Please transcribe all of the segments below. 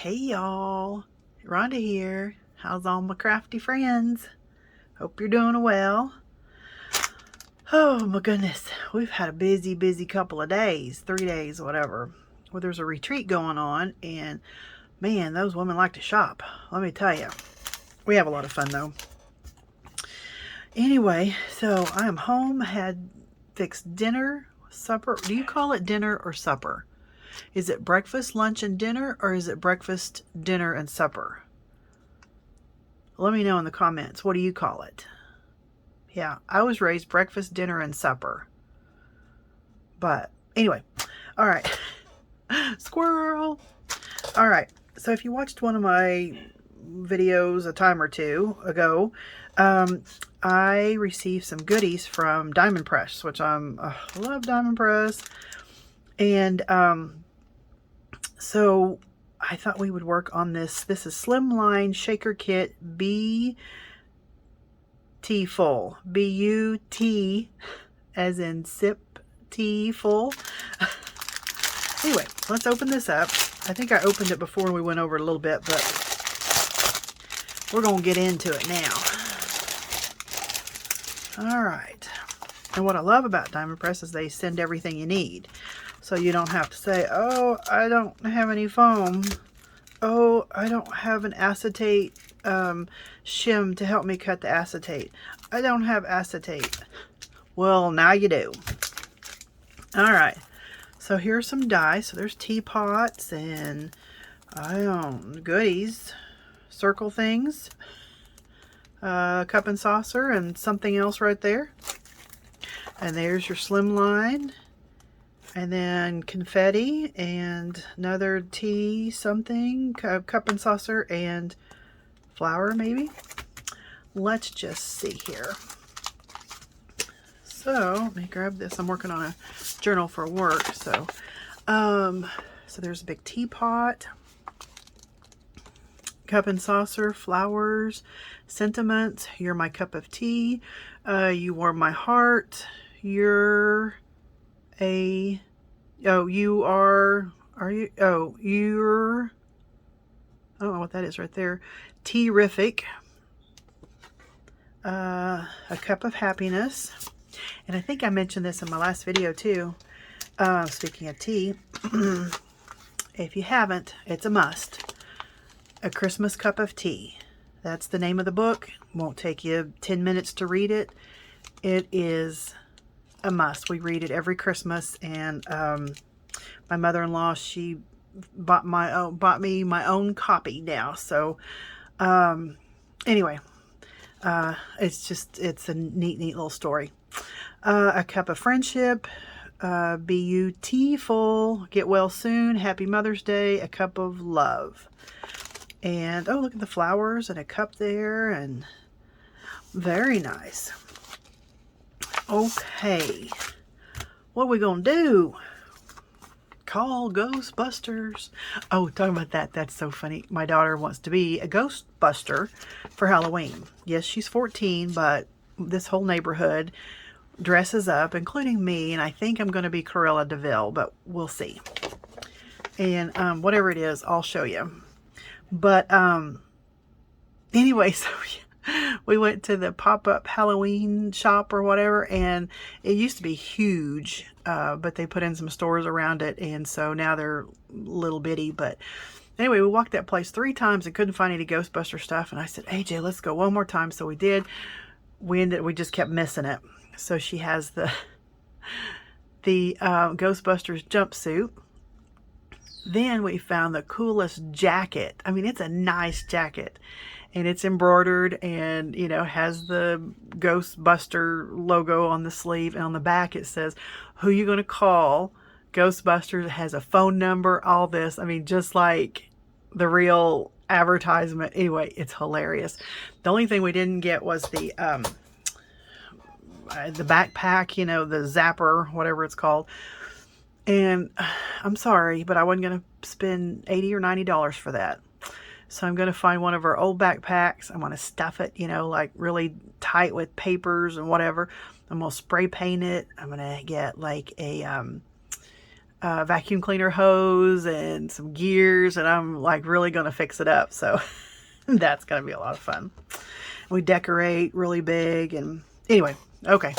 Hey y'all, Rhonda here. How's all my crafty friends? Hope you're doing well. Oh my goodness, we've had a busy couple of days, 3 days, whatever. Well, there's a retreat going on, and man, those women like to shop. Let me tell you, we have a lot of fun though. Anyway, so I am home. Had fixed dinner, supper. Do you call it dinner or supper? Is it breakfast, lunch, and dinner, or is it breakfast, dinner, and supper? Let me know in the comments. What do you call it? Yeah, I was raised breakfast, dinner, and supper. But anyway, all right. Squirrel. All right. So if you watched one of my videos a time or two ago, I received some goodies from Diamond Press, which I love Diamond Press. And so I thought we would work on this. This is Slimline Shaker Kit B full. B-U-T as in sip tea full. Anyway, let's open this up. I think I opened it before we went over it a little bit, but we're going to get into it now. All right. And what I love about Diamond Press is they send everything you need. So you don't have to say, oh, I don't have any foam. Oh, I don't have an acetate shim to help me cut the acetate. I don't have acetate. Well, now you do. All right. So here's some dies. So there's teapots and goodies, circle things, cup and saucer, and something else right there. And there's your Slimline. And then confetti and another tea something, cup and saucer, and flour maybe. Let's just see here. So let me grab this. I'm working on a journal for work. So there's a big teapot, cup and saucer, flowers, sentiments. You're my cup of tea. You warm my heart. You're a, oh, you are you, oh, you're, I don't know what that is right there. Tea-rific. A cup of happiness. And I think I mentioned this in my last video too. Speaking of tea, if you haven't, it's a must. A Christmas cup of tea. That's the name of the book. Won't take you 10 minutes to read it. It is a must. We read it every Christmas, and my mother-in-law, she bought me my own copy now. So anyway, it's a neat little story. A cup of friendship, beautiful, get well soon, happy Mother's Day, a cup of love. And oh, look at the flowers and a cup there, and very nice. Okay, what are we gonna do? Call Ghostbusters. Oh, talking about that, that's so funny. My daughter wants to be a Ghostbuster for Halloween. Yes, she's 14, but this whole neighborhood dresses up, including me, and I think I'm going to be Cruella de Vil, but we'll see. And whatever it is, I'll show you. But anyway, so we went to the pop-up Halloween shop or whatever, and it used to be huge, but they put in some stores around it, and so now they're little bitty. But anyway, we walked that place 3 times and couldn't find any Ghostbuster stuff, and I said, AJ, let's go one more time. So we did. We just kept missing it. So she has the Ghostbusters jumpsuit. Then we found the coolest jacket. I mean, it's a nice jacket. And it's embroidered and, you know, has the Ghostbuster logo on the sleeve. And on the back it says, who you going to call? Ghostbusters. It has a phone number, all this. I mean, just like the real advertisement. Anyway, it's hilarious. The only thing we didn't get was the backpack, you know, the zapper, whatever it's called. And I'm sorry, but I wasn't going to spend $80 or $90 for that. So I'm going to find one of our old backpacks. I'm going to stuff it, you know, like really tight with papers and whatever. I'm going to spray paint it. I'm going to get like a vacuum cleaner hose and some gears, and I'm like really going to fix it up. So that's going to be a lot of fun. We decorate really big, and anyway, okay.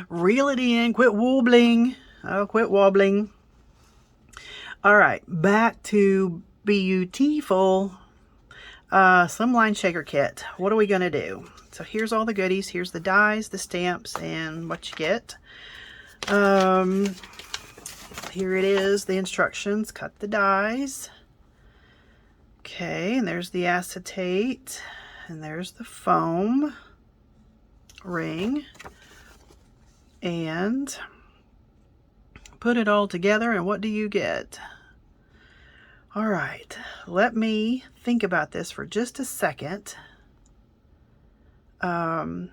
Reel it in, quit wobbling. Oh, quit wobbling. All right, back to beautiful Slimline shaker kit. What are we going to do? So here's all the goodies. Here's the dies, the stamps, and what you get. Here it is, the instructions. Cut the dies. Okay, and there's the acetate, and there's the foam ring, and put it all together, and what do you get? All right, let me think about this for just a second, and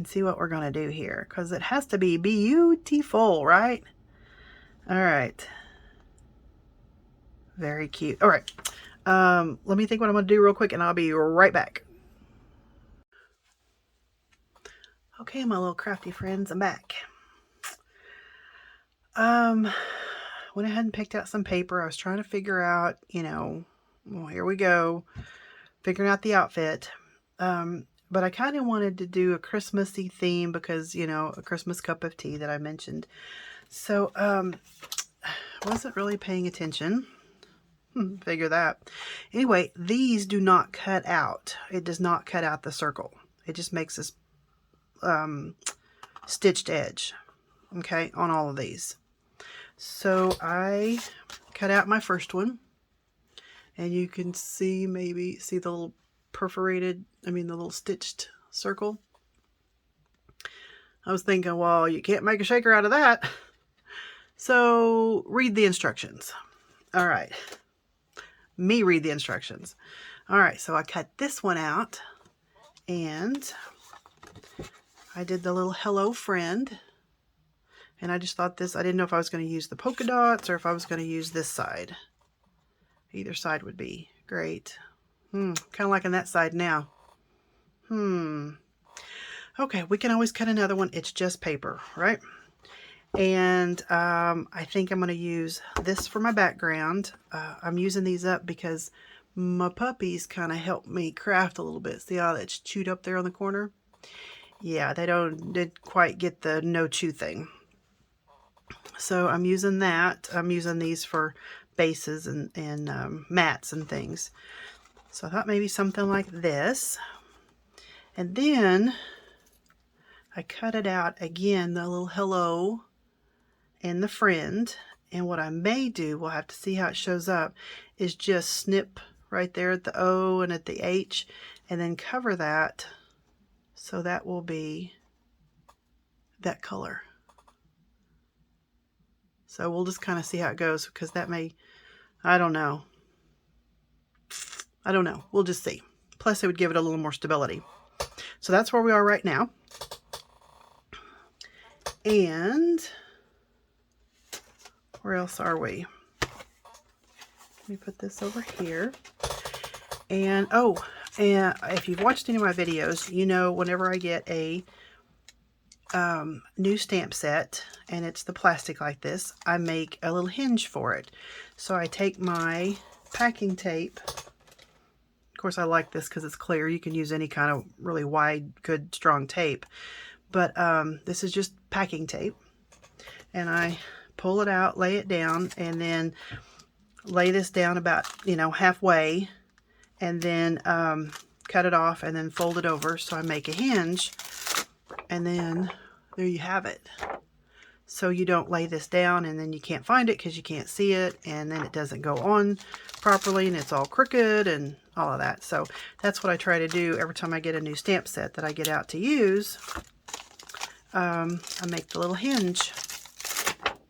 see what we're going to do here, because it has to be beautiful, right? All right. Very cute. All right. Let me think what I'm going to do real quick, and I'll be right back. Okay, my little crafty friends, I'm back. Went ahead and picked out some paper. I was trying to figure out, you know, well, here we go, figuring out the outfit. But I kind of wanted to do a Christmassy theme because, you know, a Christmas cup of tea that I mentioned. So, I wasn't really paying attention. Figure that. Anyway, these do not cut out. It does not cut out the circle. It just makes this stitched edge, okay, on all of these. So I cut out my first one, and you can see, maybe see the little perforated, the little stitched circle. I was thinking, well, you can't make a shaker out of that. So read the instructions. All right. Me read the instructions. All right, so I cut this one out, and I did the little hello friend, and I just thought this, I didn't know if I was going to use the polka dots or if I was going to use this side. Either side would be great. Kind of liking that side now. Okay, we can always cut another one. It's just paper, right? And I think I'm going to use this for my background. I'm using these up because my puppies kind of help me craft a little bit. See how that's chewed up there on the corner? Yeah, they didn't quite get the no chew thing. So I'm using that. I'm using these for bases and mats and things. So I thought maybe something like this. And then I cut it out again, the little hello and the friend. And what I may do, we'll have to see how it shows up, is just snip right there at the O and at the H, and then cover that. So that will be that color. So we'll just kind of see how it goes, because that may, I don't know. We'll just see. Plus it would give it a little more stability. So that's where we are right now. And where else are we? Let me put this over here. And and if you've watched any of my videos, you know whenever I get a new stamp set and it's the plastic like this, I make a little hinge for it. So I take my packing tape. Of course, I like this because it's clear. You can use any kind of really wide, good, strong tape. But this is just packing tape. And I pull it out, lay it down, and then lay this down about, halfway, and then cut it off and then fold it over. So I make a hinge, and then there you have it. So you don't lay this down and then you can't find it because you can't see it, and then it doesn't go on properly and it's all crooked and all of that. So that's what I try to do every time I get a new stamp set that I get out to use. I make the little hinge.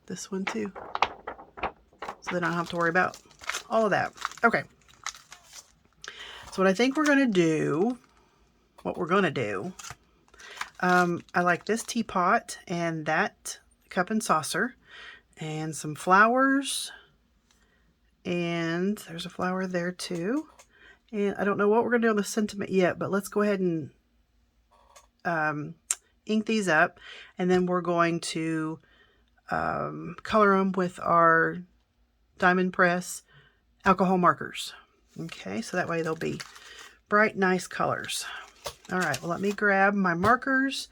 This one too. So then I don't have to worry about all of that. Okay. So what I think we're going to do, I like this teapot and that cup and saucer and some flowers, and there's a flower there too. And I don't know what we're going to do on the sentiment yet, but let's go ahead and ink these up, and then we're going to color them with our Diamond Press alcohol markers. Okay, so that way they'll be bright, nice colors. All right, well, let me grab my markers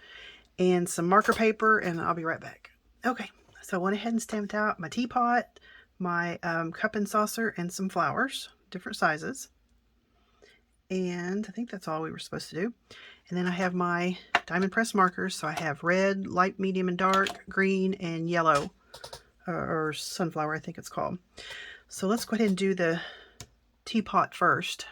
and some marker paper, and I'll be right back. Okay, so I went ahead and stamped out my teapot, my cup and saucer, and some flowers, different sizes. And I think that's all we were supposed to do. And then I have my Diamond Press markers. So I have red, light, medium, and dark, green, and yellow, or sunflower, I think it's called. So let's go ahead and do the teapot first.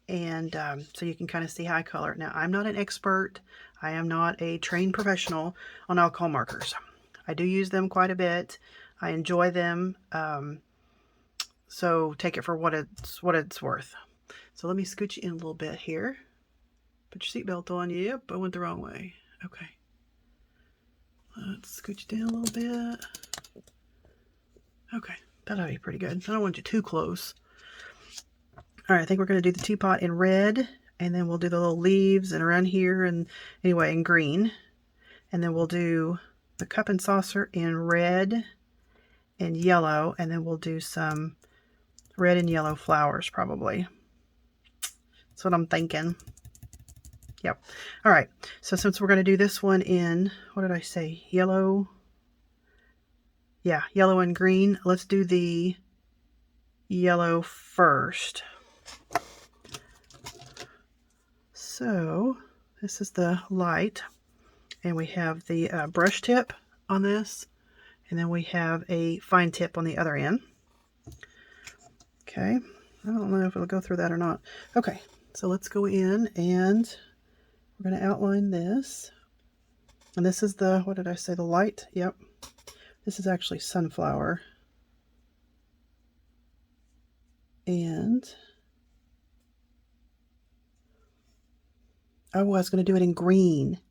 And so you can kind of see how I color it. Now, I'm not an expert. I am not a trained professional on alcohol markers. I do use them quite a bit. I enjoy them. So take it for what it's worth. So let me scooch you in a little bit here. Put your seatbelt on. Yep, I went the wrong way. Okay. Let's scooch down a little bit. Okay, that'll be pretty good. I don't want you too close. All right, I think we're going to do the teapot in red, and then we'll do the little leaves and around here, and anyway, in green. And then we'll do the cup and saucer in red and yellow, and then we'll do some red and yellow flowers probably. That's what I'm thinking. Yep. All right. So since we're going to do this one in, what did I say? Yellow. Yeah, yellow and green. Let's do the yellow first. So this is the light, and we have the brush tip on this, and then we have a fine tip on the other end. Okay. I don't know if it'll go through that or not. Okay. So let's go in and we're going to outline this. And this is the, what did I say, the light? Yep. This is actually sunflower. And I was going to do it in green.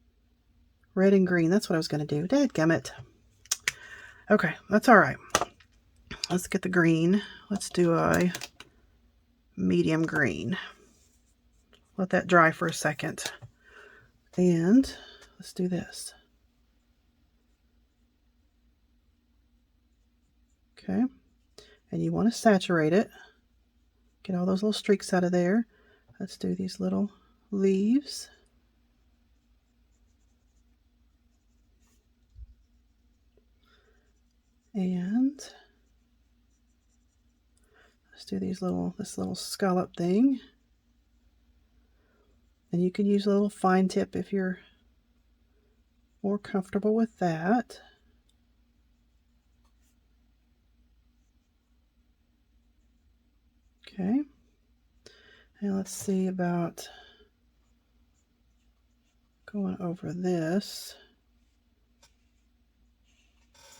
Red and green. That's what I was going to do. Dadgummit. Okay, that's all right. Let's get the green. Let's do a medium green. Let that dry for a second. And let's do this. Okay. And you want to saturate it. Get all those little streaks out of there. Let's do these little leaves. And let's do this little scallop thing. And you can use a little fine tip if you're more comfortable with that. Okay. And let's see about going over this.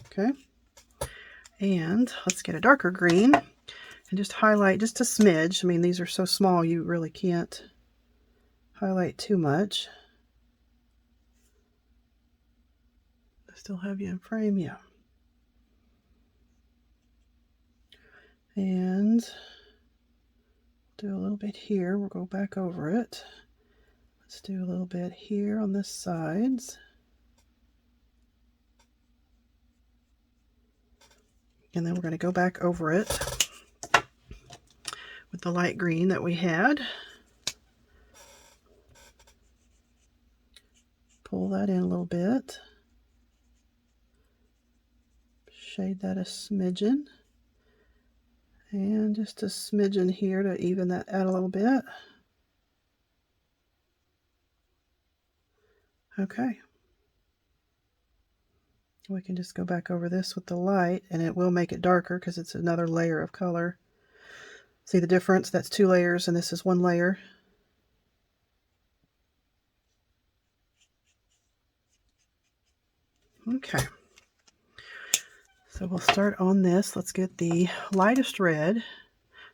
Okay. And let's get a darker green and just highlight just a smidge. I mean, these are so small you really can't highlight too much. I still have you in frame, yeah. And do a little bit here. We'll go back over it. Let's do a little bit here on the sides. And then we're going to go back over it with the light green that we had. Pull that in a little bit. Shade that a smidgen. And just a smidgen here to even that out a little bit. Okay. We can just go back over this with the light, and it will make it darker because it's another layer of color. See the difference? That's 2 layers, and this is 1 layer. Okay. So we'll start on this. Let's get the lightest red.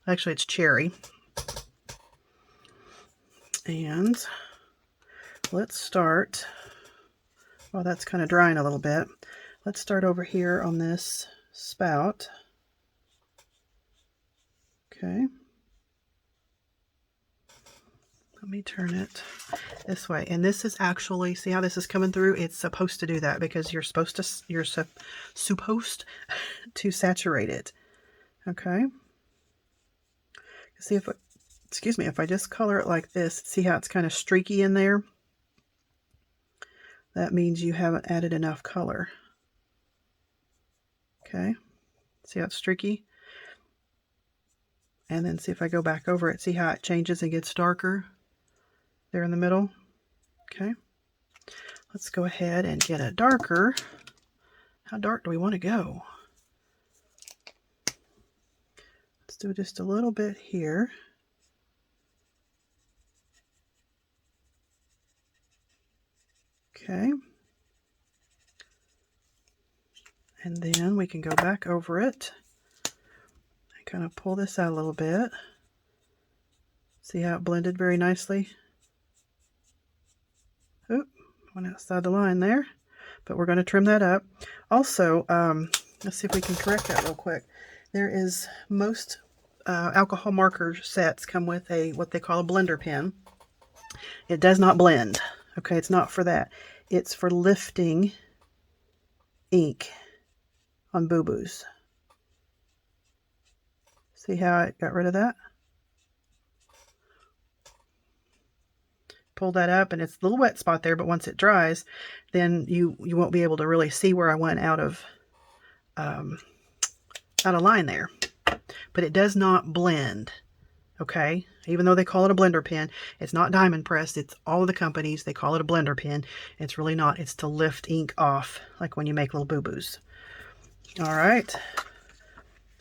Actually, it's cherry. And let's start, well, that's kind of drying a little bit. Let's start over here on this spout. Okay. Let me turn it this way. And this is actually, see how this is coming through? It's supposed to do that because you're supposed to saturate it. Okay. See if it, excuse me, if I just color it like this, see how it's kind of streaky in there? That means you haven't added enough color. Okay. See how it's streaky? And then see if I go back over it, see how it changes and gets darker there in the middle? Okay. Let's go ahead and get a darker. How dark do we want to go? Let's do just a little bit here. Okay. And then we can go back over it and kind of pull this out a little bit. See how it blended very nicely? Oop, went outside the line there, but we're going to trim that up. Also, let's see if we can correct that real quick. There is most alcohol marker sets come with a what they call a blender pen. It does not blend. Okay, it's not for that. It's for lifting ink on boo-boos. See how I got rid of that? Pull that up and it's a little wet spot there, but once it dries, then you won't be able to really see where I went out of line there. But it does not blend. Okay, even though they call it a blender pen, it's not diamond pressed. It's all of the companies, they call it a blender pen. It's really not. It's to lift ink off, like when you make little boo-boos. All right,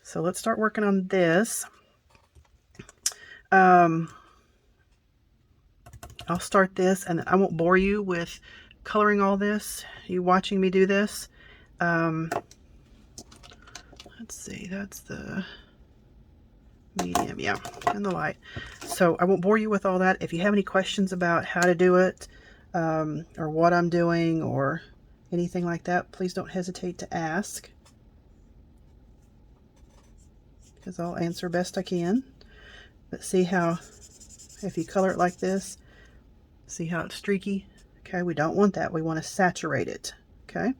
so let's start working on this. I'll start this, and I won't bore you with coloring all this, you watching me do this. Let's see, that's the medium, yeah, and the light. So I won't bore you with all that. If you have any questions about how to do it, or what I'm doing, or anything like that, please don't hesitate to ask, because I'll answer best I can. But see how, if you color it like this, see how it's streaky? Okay, we don't want that. We want to saturate it. Okay,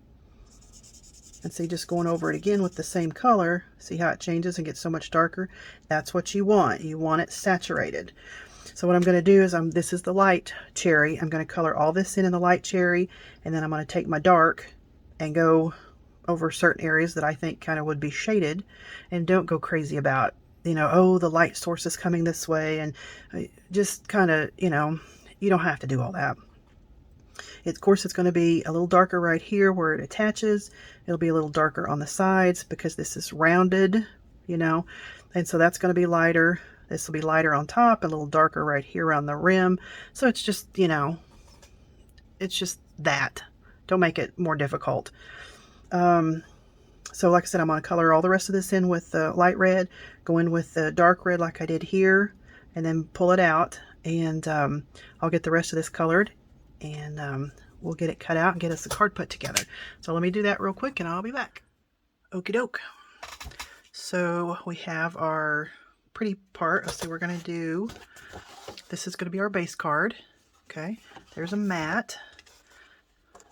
and see, just going over it again with the same color, see how it changes and gets so much darker? That's what you want. You want it saturated. So what I'm going to do is, this is the light cherry. I'm going to color all this in the light cherry, and then I'm going to take my dark and go over certain areas that I think kind of would be shaded, and don't go crazy about, you know, oh, the light source is coming this way, and just kind of, you know, you don't have to do all that. Of course, it's going to be a little darker right here where it attaches. It'll be a little darker on the sides because this is rounded, you know, and so that's going to be lighter. This will be lighter on top, a little darker right here around the rim. So it's just, you know, it's just that. Don't make it more difficult. So like I said, I'm going to color all the rest of this in with the light red, go in with the dark red like I did here, and then pull it out, and I'll get the rest of this colored, and we'll get it cut out and get us the card put together. So let me do that real quick and I'll be back. Okie doke. So we have our pretty part. Let's see, we're going to do, this is going to be our base card. Okay, there's a mat.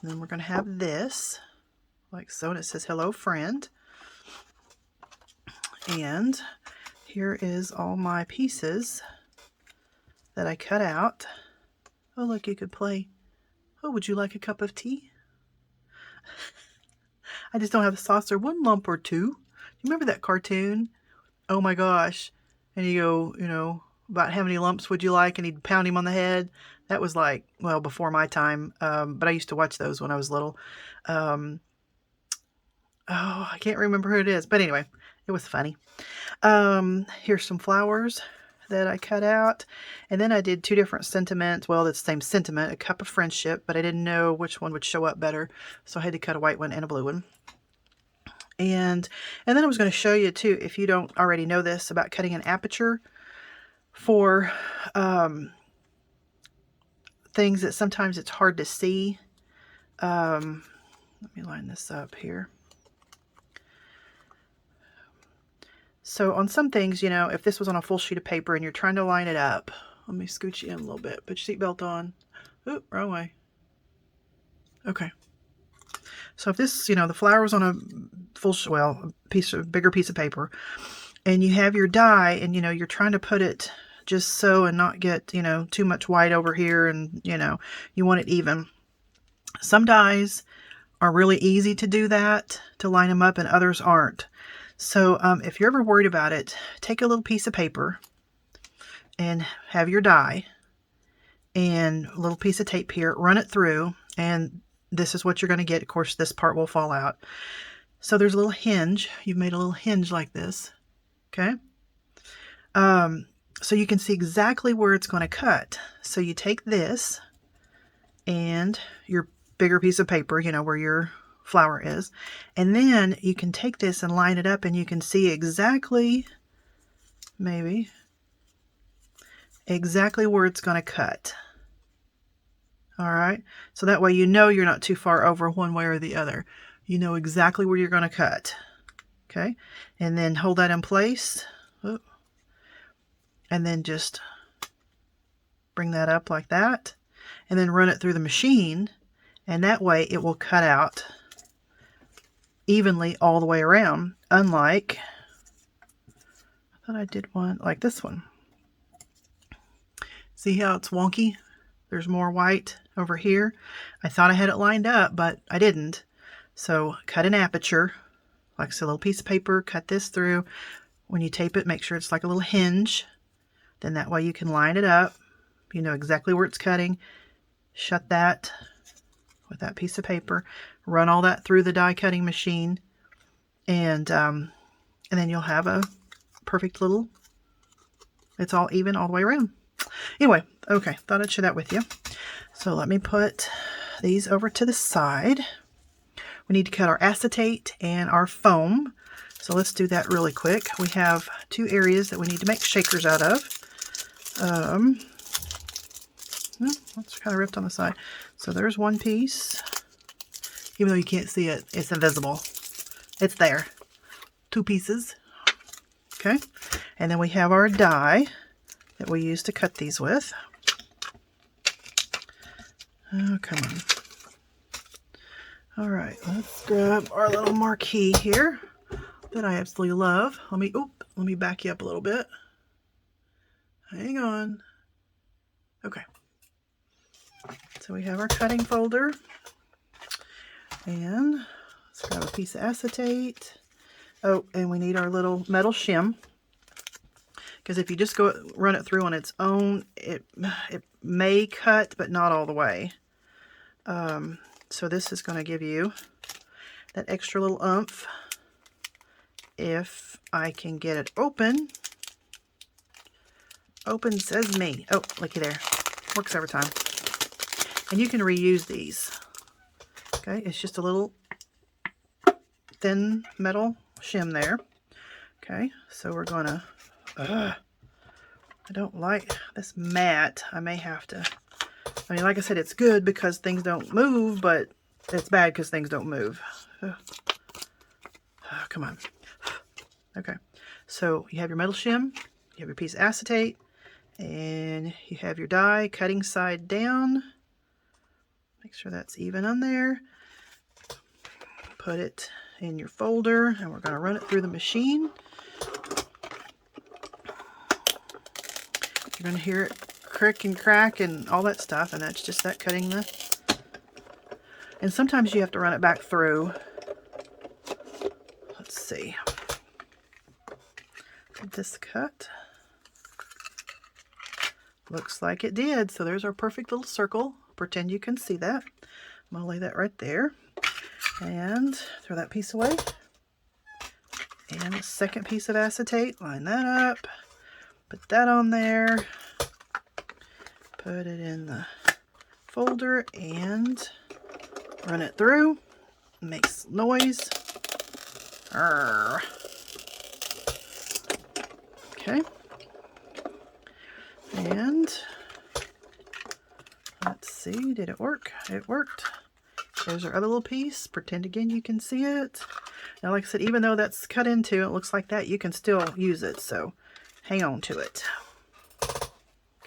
And then we're going to have this, like so, and it says, hello, friend. And here is all my pieces that I cut out. Oh, look, you could play. Oh, would you like a cup of tea? I just don't have a saucer. One lump or two. You remember that cartoon? Oh my gosh. And you go, you know, about how many lumps would you like? And he'd pound him on the head. That was like, well, before my time. But I used to watch those when I was little. Oh, I can't remember who it is. But anyway, it was funny. Here's some flowers that I cut out. And then I did two different sentiments. Well, it's the same sentiment, a cup of friendship, but I didn't know which one would show up better. So I had to cut a white one and a blue one. And then I was going to show you too, if you don't already know this, about cutting an aperture for things that sometimes it's hard to see. Let me line this up here. So on some things, you know, if this was on a full sheet of paper and you're trying to line it up, Let me scooch you in a little bit. Put your seatbelt on. Oop, wrong way. Okay. So if this, the flower's on a bigger piece of paper, and you have your die, and, you're trying to put it just so and not get, too much white over here, and, you want it even. Some dies are really easy to do that, to line them up, and others aren't. So if you're ever worried about it, take a little piece of paper and have your die and a little piece of tape here, run it through, and this is what you're going to get. Of course, this part will fall out. So there's a little hinge. You've made a little hinge like this. Okay. So you can see exactly where it's going to cut. So you take this and your bigger piece of paper, where your flower is, and then you can take this and line it up, and you can see exactly, maybe, exactly where it's going to cut. All right, so that way you're not too far over one way or the other. You know exactly where you're going to cut. Okay, and then hold that in place. Oop. And then just bring that up like that, and then run it through the machine, and that way it will cut out evenly all the way around, unlike, I thought I did one like this one. See how it's wonky? There's more white over here. I thought I had it lined up, but I didn't. So cut an aperture, like a little piece of paper, cut this through. When you tape it, make sure it's like a little hinge. Then that way you can line it up. You know exactly where it's cutting. Shut that with that piece of paper. Run all that through the die cutting machine. And then you'll have a perfect little, it's all even all the way around. Anyway, okay, thought I'd share that with you. So let me put these over to the side. We need to cut our acetate and our foam. So let's do that really quick. We have two areas that we need to make shakers out of. That's kind of ripped on the side. So there's one piece. Even though you can't see it, it's invisible. It's there. Two pieces. Okay. And then we have our die that we use to cut these with. Oh, come on. All right, let's grab our little marquee here that I absolutely love. Let me back you up a little bit. Hang on. Okay. So we have our cutting folder, and let's grab a piece of acetate. Oh, and we need our little metal shim, because if you just run it through on its own, it may cut, but not all the way. So this is going to give you that extra little oomph. If I can get it open. Open says me. Oh, looky there. Works every time. And you can reuse these. Okay, it's just a little thin metal shim there. Okay, so we're gonna, I don't like this mat. I may have to, like I said, it's good because things don't move, but it's bad because things don't move. Oh, come on. Okay, so you have your metal shim, you have your piece of acetate, and you have your die cutting side down. Make sure that's even on there. Put it in your folder, and we're going to run it through the machine. You're going to hear it crick and crack and all that stuff, and that's just that cutting the... And sometimes you have to run it back through. Let's see. Did this cut? Looks like it did. So there's our perfect little circle. Pretend you can see that. I'm going to lay that right there. And throw that piece away. And the second piece of acetate. Line that up. Put that on there. Put it in the folder and run it through. Makes noise. Arrgh. Okay. And let's see, did it work? It worked. There's our other little piece. Pretend again you can see it. Now, like I said, even though that's cut into, it looks like that, you can still use it. So hang on to it.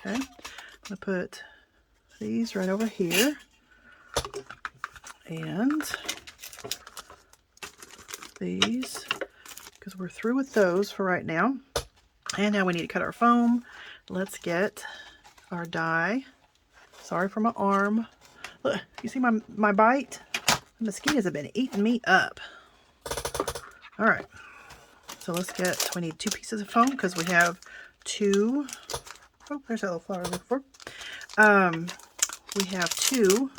Okay, I'm going to put these right over here. And these, because we're through with those for right now. And now we need to cut our foam. Let's get our die. Sorry for my arm. Look, you see my bite? The mosquitoes have been eating me up. All right, so we need 2 pieces of foam because we have 2. Oh, there's that little flower I look for. We have 2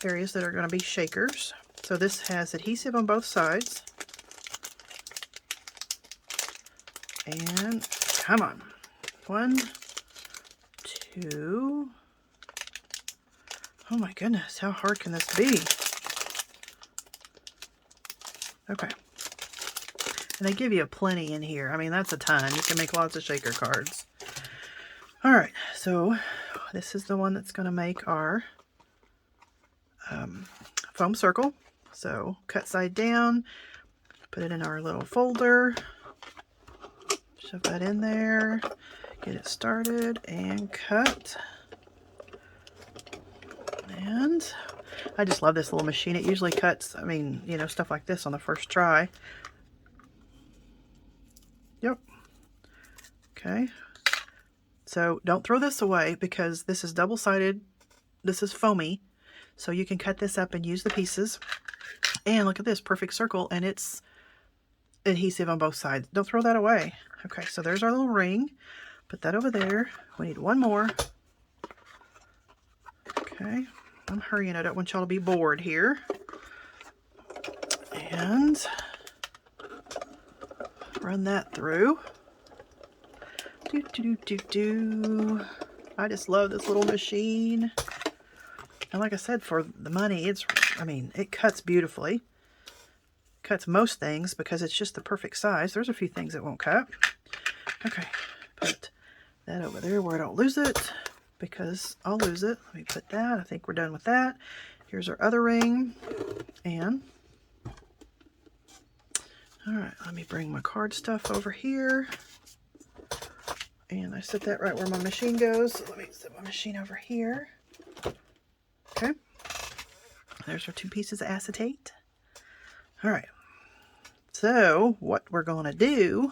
areas that are going to be shakers. So this has adhesive on both sides. And come on. 1, 2. Oh my goodness, how hard can this be? Okay. And they give you plenty in here. I mean, that's a ton. You can make lots of shaker cards. All right, so this is the one that's going to make our foam circle. So cut side down, put it in our little folder, shove that in there, get it started, and cut. And I just love this little machine. It usually cuts, I mean, you know, stuff like this on the first try. Yep. Okay. So don't throw this away because this is double-sided. This is foamy. So you can cut this up and use the pieces. And look at this, perfect circle. And it's adhesive on both sides. Don't throw that away. Okay, so there's our little ring. Put that over there. We need 1 more. Okay, I'm hurrying. I don't want y'all to be bored here. And run that through. I just love this little machine. And like I said, for the money, it cuts beautifully. Cuts most things because it's just the perfect size. There's a few things that won't cut. Okay, put that over there where I don't lose it because I'll lose it. Let me put that. I think we're done with that. Here's our other ring. And all right, let me bring my card stuff over here. And I set that right where my machine goes. So let me set my machine over here. Okay. There's our 2 pieces of acetate. All right. So what we're going to do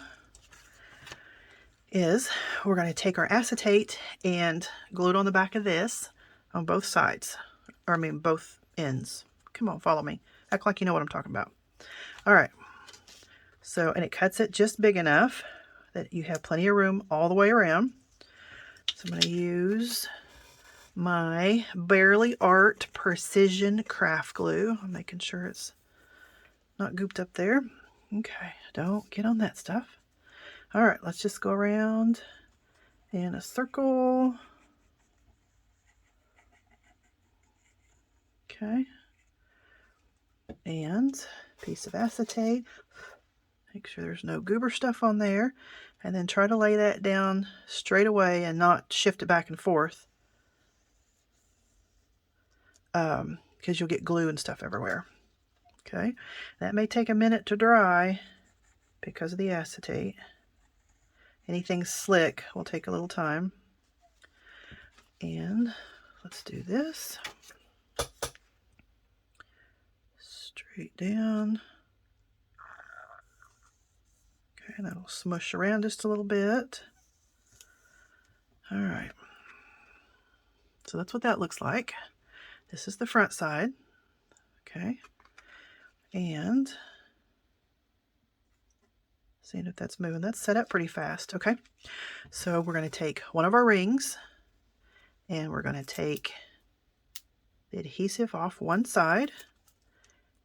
is we're going to take our acetate and glue it on the back of this on both sides. Or I mean both ends. Come on, follow me. Act like you know what I'm talking about. All right. So, and it cuts it just big enough that you have plenty of room all the way around. So I'm going to use my Barely Art Precision Craft Glue. I'm making sure it's not gooped up there. Okay, don't get on that stuff. All right, let's just go around in a circle. Okay. And piece of acetate. Make sure there's no goober stuff on there. And then try to lay that down straight away and not shift it back and forth. Because you'll get glue and stuff everywhere. Okay. That may take a minute to dry because of the acetate. Anything slick will take a little time. And let's do this. Straight down. Okay, and that'll smush around just a little bit. All right. So that's what that looks like. This is the front side. Okay. And seeing if that's moving. That's set up pretty fast. Okay. So we're going to take one of our rings and we're going to take the adhesive off one side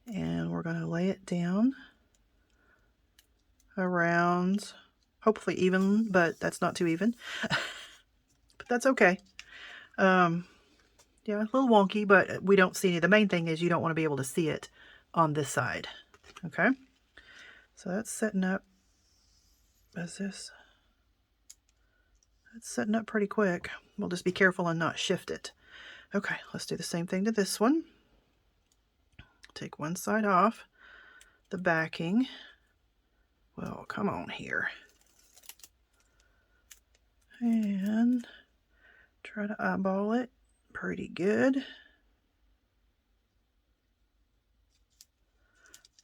and we're going to lay it down around, hopefully even, but that's not too even. But that's okay. Yeah, a little wonky, but we don't see any. The main thing is you don't want to be able to see it on this side. Okay. So that's setting up. As this. That's setting up pretty quick. We'll just be careful and not shift it. Okay, let's do the same thing to this one. Take one side off. The backing. Well, come on here. And try to eyeball it pretty good.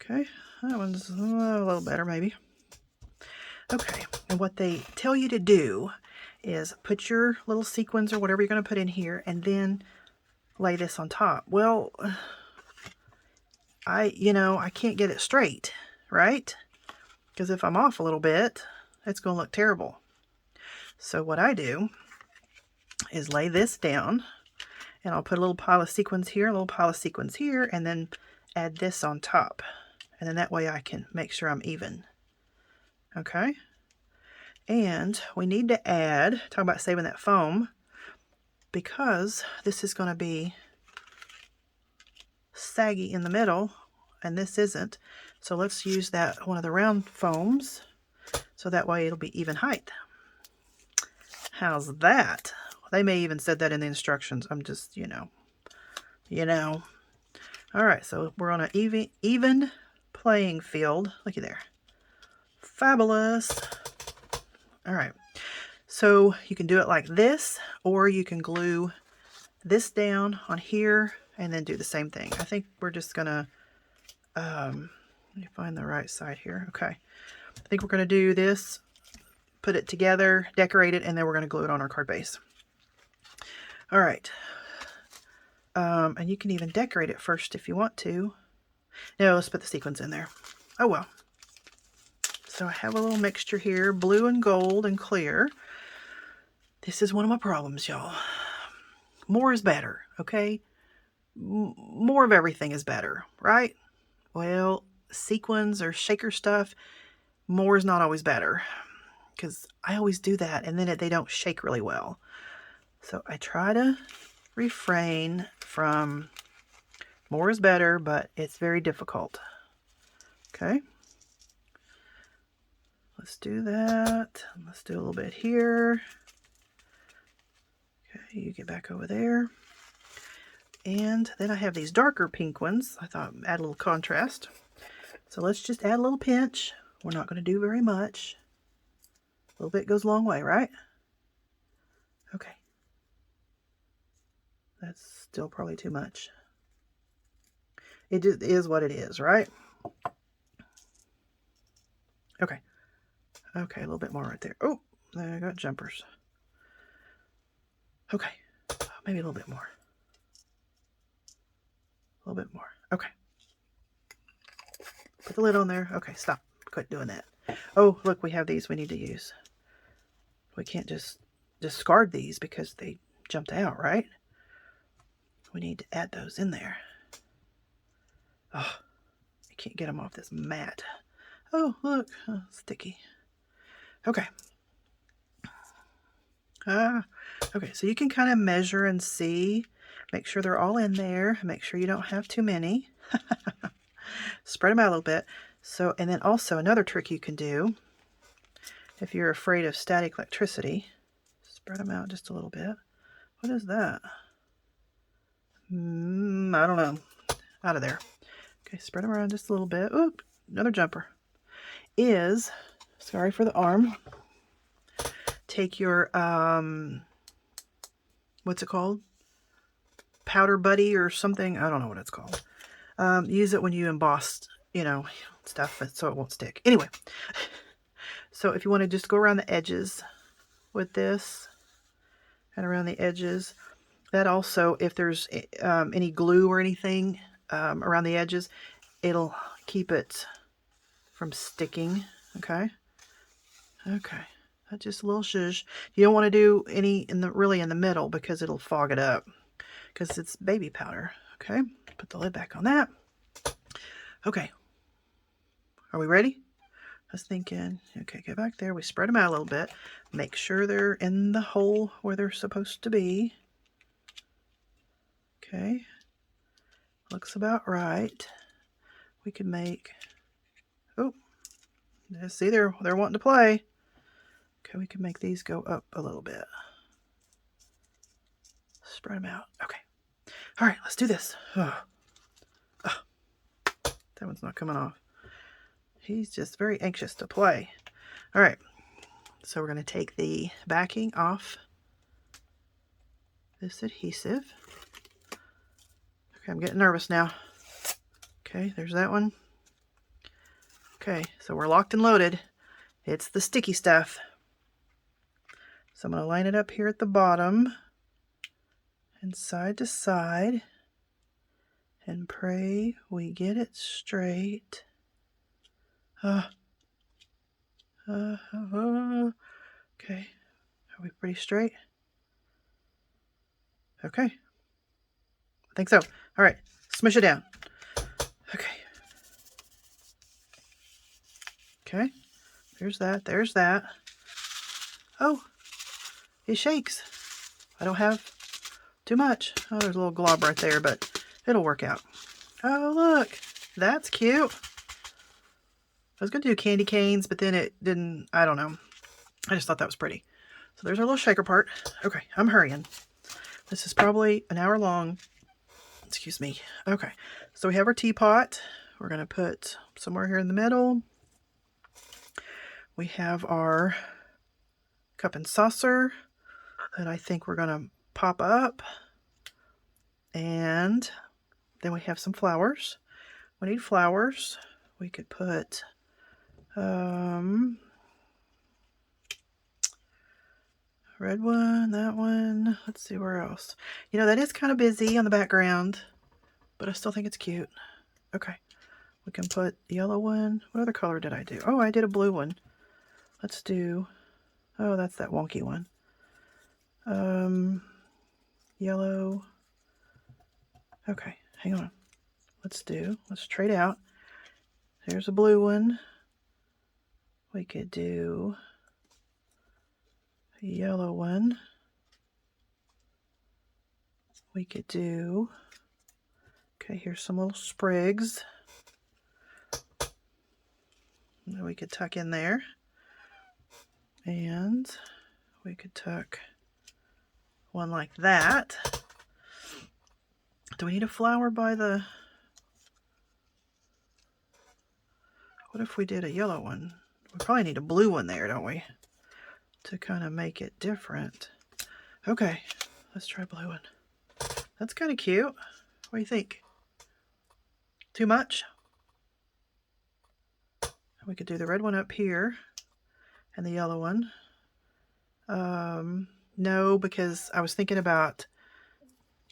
Okay, that one's a little better maybe. Okay, and what they tell you to do is put your little sequins or whatever you're going to put in here and then lay this on top. Well, I can't get it straight, right? Because if I'm off a little bit, it's going to look terrible. So what I do is lay this down, and I'll put a little pile of sequins here, a little pile of sequins here, and then add this on top. And then that way I can make sure I'm even. Okay? And we need to add, talk about saving that foam, because this is going to be saggy in the middle, and this isn't. So let's use that one of the round foams, so that way it'll be even height. How's that? They may even said that in the instructions. I'm just, All right, so we're on an even playing field. Looky there. Fabulous. All right, so you can do it like this, or you can glue this down on here and then do the same thing. I think we're just gonna, let me find the right side here. Okay, I think we're gonna do this, put it together, decorate it, and then we're gonna glue it on our card base. All right, and you can even decorate it first if you want to. No, let's put the sequins in there. Oh well. So I have a little mixture here, blue and gold and clear. This is one of my problems, y'all. More is better, okay? More of everything is better, right? Well, sequins or shaker stuff, more is not always better. Because I always do that, and then they don't shake really well. So I try to refrain from more is better, but it's very difficult. Okay. Let's do that. Let's do a little bit here. Okay, you get back over there. And then I have these darker pink ones. I thought I'd add a little contrast. So let's just add a little pinch. We're not going to do very much. A little bit goes a long way, right? Okay. That's still probably too much. It just is what it is, right? Okay. Okay, a little bit more right there. Oh, there I got jumpers. Okay, maybe a little bit more. A little bit more. Okay. Put the lid on there. Okay, stop. Quit doing that. Oh, look, we have these we need to use. We can't just discard these because they jumped out, right? We need to add those in there. Oh, I can't get them off this mat. Oh, look, oh, sticky. Okay. Okay, so you can kind of measure and see. Make sure they're all in there. Make sure you don't have too many. Spread them out a little bit. So, and then also another trick you can do, if you're afraid of static electricity, spread them out just a little bit. What is that? I don't know. Out of there. Okay, spread them around just a little bit. Oop, another jumper. Sorry for the arm. Take your, what's it called? Powder Buddy or something. I don't know what it's called. Use it when you emboss, stuff so it won't stick. Anyway, so if you want to just go around the edges with this and around the edges, that also, if there's any glue or anything around the edges, it'll keep it from sticking. Okay. Okay. That's just a little shush. You don't want to do any really in the middle because it'll fog it up because it's baby powder. Okay. Put the lid back on that. Okay. Are we ready? I was thinking, okay, get back there. We spread them out a little bit. Make sure they're in the hole where they're supposed to be. Okay. Looks about right. We could make, oh, see, they're wanting to play. Okay, we can make these go up a little bit. Spread them out. Okay. All right, let's do this. Oh. Oh. That one's not coming off. He's just very anxious to play. All right. So we're going to take the backing off this adhesive. Okay, I'm getting nervous now. Okay, there's that one. Okay, so we're locked and loaded. It's the sticky stuff. So I'm going to line it up here at the bottom and side to side and pray we get it straight. Okay, are we pretty straight? Okay, I think so. All right, smush it down. Okay, there's that, there's that. Oh, it shakes. I don't have too much. Oh, there's a little glob right there, but it'll work out. Oh, look, that's cute. I was going to do candy canes, but then it didn't, I don't know. I just thought that was pretty. So there's our little shaker part. Okay, I'm hurrying. This is probably an hour long. Excuse me. Okay, so we have our teapot. We're going to put somewhere here in the middle. We have our cup and saucer that I think we're going to pop up. And then we have some flowers. We need flowers. We could put red one, that one. Let's see where else. You know, that is kind of busy on the background, but I still think it's cute. Okay. We can put yellow one. What other color did I do? Oh, I did a blue one. Let's do, oh, that's that wonky one. Yellow. Okay, hang on. Let's trade out. There's a blue one. We could do a yellow one. We could do, okay, here's some little sprigs that we could tuck in there. And we could tuck one like that. Do we need a flower by the... What if we did a yellow one? We probably need a blue one there, don't we? To kind of make it different. Okay, let's try blue one. That's kind of cute. What do you think? Too much? We could do the red one up here and the yellow one. No, because I was thinking about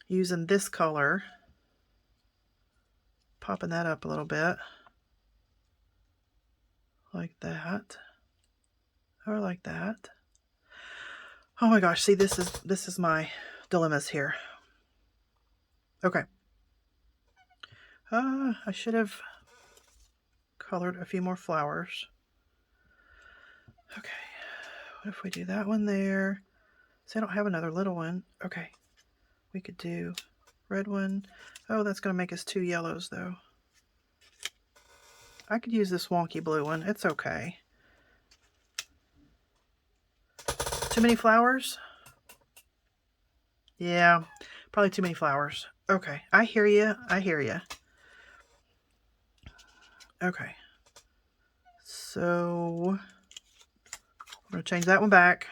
using this color, popping that up a little bit, like that, or like that. Oh my gosh, see, this is my dilemmas here. Okay. I should have colored a few more flowers. Okay. What if we do that one there? See, I don't have another little one. Okay. We could do red one. Oh, that's going to make us 2 yellows, though. I could use this wonky blue one. It's okay. Too many flowers? Yeah, probably too many flowers. Okay, I hear you. I hear you. Okay. So, I'm going to change that one back.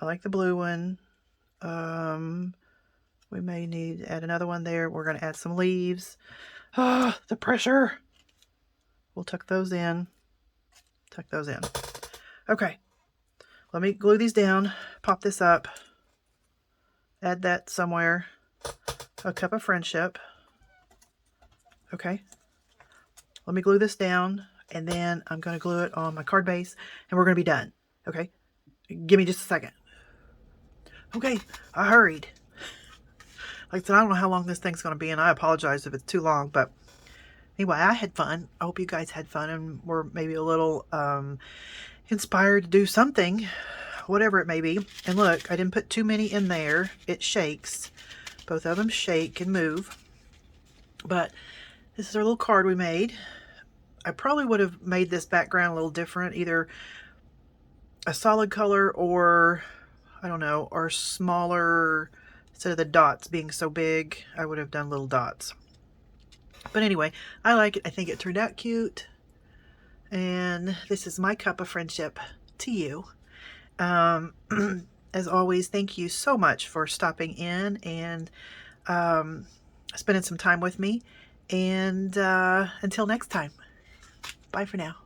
I like the blue one. We may need to add another one there. We're going to add some leaves. Ah, the pressure. We'll tuck those in. Tuck those in. Okay. Let me glue these down. Pop this up. Add that somewhere. A cup of friendship. Okay. Let me glue this down. And then I'm going to glue it on my card base. And we're going to be done. Okay. Give me just a second. Okay. I hurried. Like I said, I don't know how long this thing's going to be, and I apologize if it's too long, but anyway, I had fun. I hope you guys had fun and were maybe a little inspired to do something, whatever it may be. And look, I didn't put too many in there. It shakes. Both of them shake and move. But this is our little card we made. I probably would have made this background a little different, either a solid color or, I don't know, or smaller. Instead of the dots being so big, I would have done little dots. But anyway, I like it. I think it turned out cute. And this is my cup of friendship. to you. As always, thank you so much for stopping in and spending some time with me. And until next time, bye for now.